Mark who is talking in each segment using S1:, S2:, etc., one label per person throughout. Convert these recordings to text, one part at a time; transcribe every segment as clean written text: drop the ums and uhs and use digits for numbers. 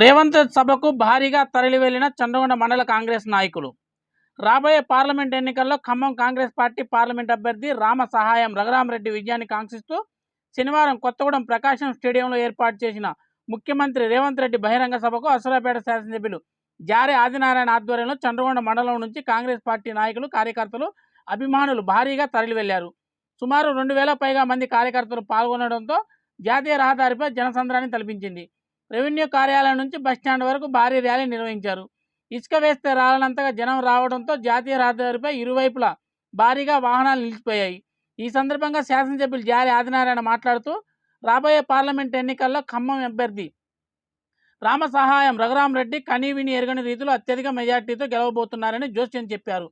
S1: రేవంత్ సభకు భారీగా తరలివెళ్లిన చంద్రగొండ మండల కాంగ్రెస్ నాయకులు. రాబోయే పార్లమెంట్ ఎన్నికల్లో ఖమ్మం కాంగ్రెస్ పార్టీ పార్లమెంట్ అభ్యర్థి రామ సహాయం రఘురామరెడ్డి విజయాన్ని కాంక్షిస్తూ శనివారం కొత్తగూడెం ప్రకాశం స్టేడియంలో ఏర్పాటు చేసిన ముఖ్యమంత్రి రేవంత్ రెడ్డి బహిరంగ సభకు అసరాపేట శాసనసభ్యులు జారే ఆదినారాయణ ఆధ్వర్యంలో చంద్రగొండ మండలం నుంచి కాంగ్రెస్ పార్టీ నాయకులు, కార్యకర్తలు, అభిమానులు భారీగా తరలివెళ్లారు. సుమారు 2000 పైగా మంది కార్యకర్తలు పాల్గొనడంతో జాతీయ రహదారిపై జనసంద్రాన్ని తలపించింది. రెవెన్యూ కార్యాలయం నుంచి బస్టాండ్ వరకు భారీ ర్యాలీ నిర్వహించారు. ఇసుక వేస్తే రాలనంతగా జనం రావడంతో జాతీయ రహదారిపై ఇరువైపులా భారీగా వాహనాలు నిలిచిపోయాయి. ఈ సందర్భంగా శాసనసభ్యులు జారే ఆదినారాయణ మాట్లాడుతూ రాబోయే పార్లమెంట్ ఎన్నికల్లో ఖమ్మం అభ్యర్థి రామ సహాయం రఘురామరెడ్డి కనీవిని ఎరగని రీతిలో అత్యధిక మెజార్టీతో గెలవబోతున్నారని జోస్యం చెప్పారు.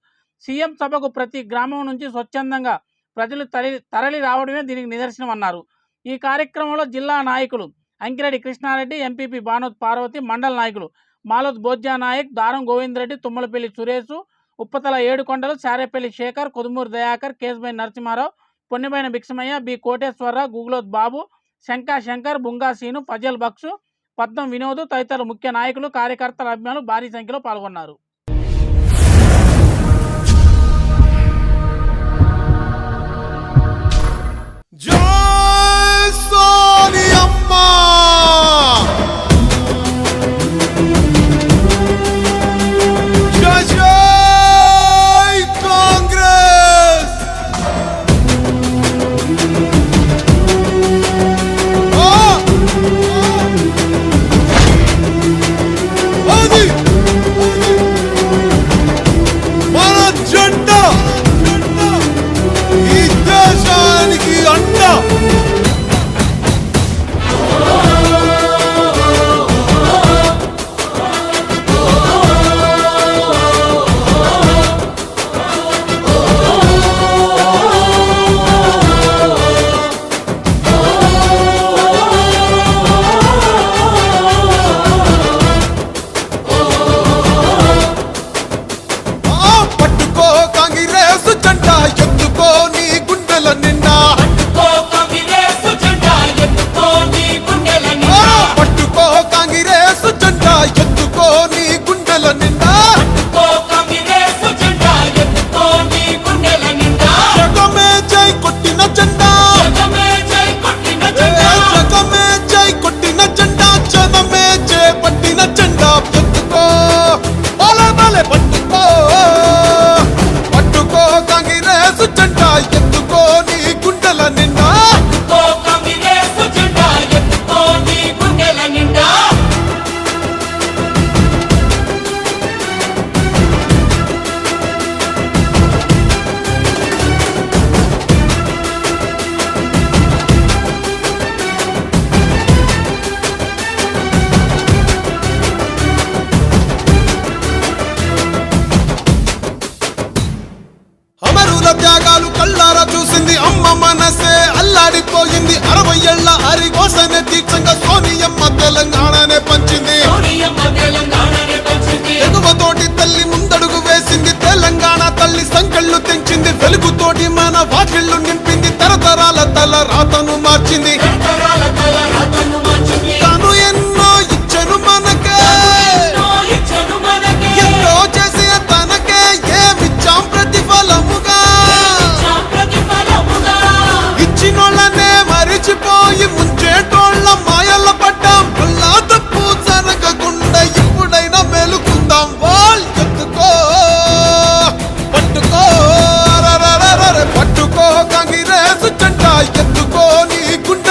S1: సీఎం సభకు ప్రతి గ్రామం నుంచి స్వచ్ఛందంగా ప్రజలు తరలి రావడమే దీనికి నిదర్శనమన్నారు. ఈ కార్యక్రమంలో జిల్లా నాయకులు అంకిరెడ్డి కృష్ణారెడ్డి, ఎంపీపీ బానోత్ పార్వతి, మండల నాయకులు మాలోత్ బోజ్జా నాయక్, దారం గోవిందరెడ్డి, తుమ్మలపల్లి సురేష్, ఉప్పతల ఏడుకొండలు, శారేపల్లి శేఖర్, కొదుమూరు దయాకర్, కేశబైన నరసింహారావు, పొన్నిబైన భిక్షమయ్య, బి కోటేశ్వరరావు, గుగ్లోత్ బాబు, శంకా శంకర్, బుంగా సీను, ఫజల్ బక్షు, పద్మం వినోద్ తదితరులు ముఖ్య నాయకులు, కార్యకర్తల అభిమానులు భారీ సంఖ్యలో పాల్గొన్నారు.
S2: త్యాగాలు కళ్ళారా చూసింది అమ్మ మనసే అల్లాడిపోయింది. 60 ఏళ్ల హరికోసనే దీక్షంగా సోనియమ్మ తెలంగాణనే పంచింది. ఎగువతోటి తల్లి ముందడుగు వేసింది. తెలంగాణ తల్లి సంకళ్ళు తెంచింది. వెలుగుతోటి మన వాకిళ్ళు నింపింది. తరతరాల తల రాతను మార్చింది. తాను ఎన్నో ఇచ్చను మనకే, ఎన్నో చేసి తనకే ఏమిచ్చాం ప్రతిఫలముగా. ఇచ్చినోళ్ళనే మరిచిపోయి ముంచేటోళ్ళ మాయల పడ్డాం. వల్లా తప్పు జరగకుండా ఇప్పుడైనా మేలుకుందాం. వాల్ ఎత్తుకో పట్టుకో పట్టుకో కాంగ్రెస్ జెండా ఎత్తుకో నీ గుండె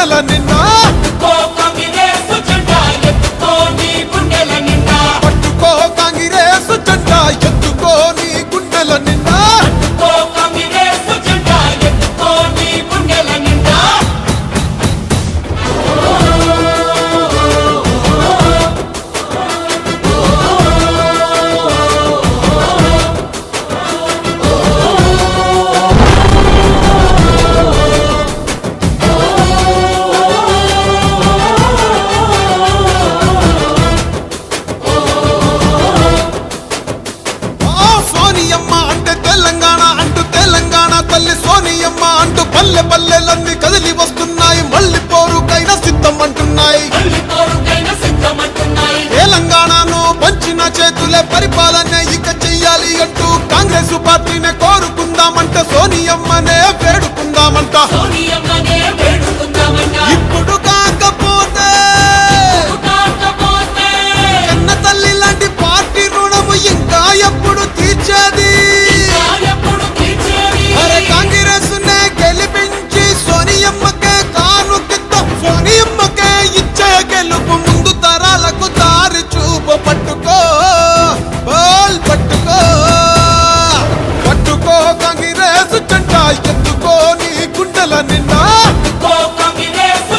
S2: గుండెల నిండా పట్టుకో కాంగ్రెస్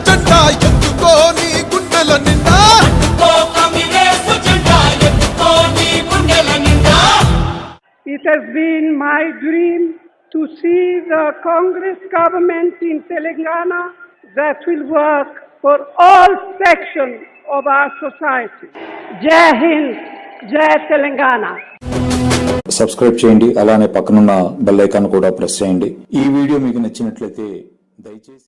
S2: జెండా ఎత్తుకో నీ గుండెల నిండా
S3: It has been my dream to see the Congress government in Telangana that will work for all sections of our society. Jai Hind, Jai Telangana.
S4: Subscribe చేయండి, అలానే పక్కనున్న బెల్ ఐకాన్ కూడా ప్రెస్ చేయండి. ఈ వీడియో మీకు నచ్చినట్లయితే దయచేసి